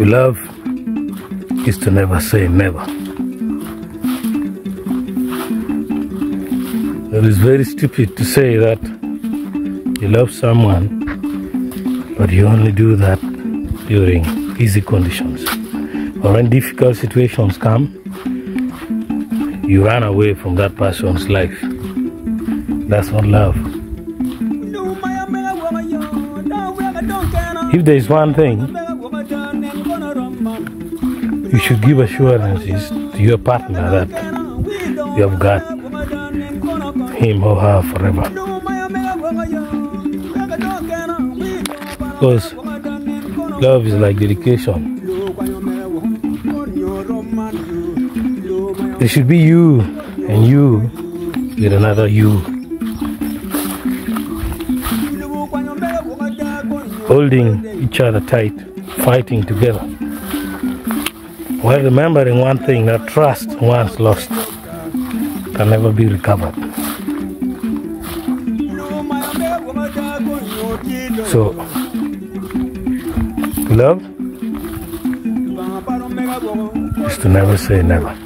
To love is to never say never. It is very stupid to say that you love someone, but you only do that during easy conditions. Or when difficult situations come, you run away from that person's life. That's not love. If there is one thing you should give assurances to your partner that you have got him or her forever. Because love is like dedication. There should be you and you with another you, holding each other tight, fighting together, while remembering one thing, that trust once lost can never be recovered. So, love is to never say never.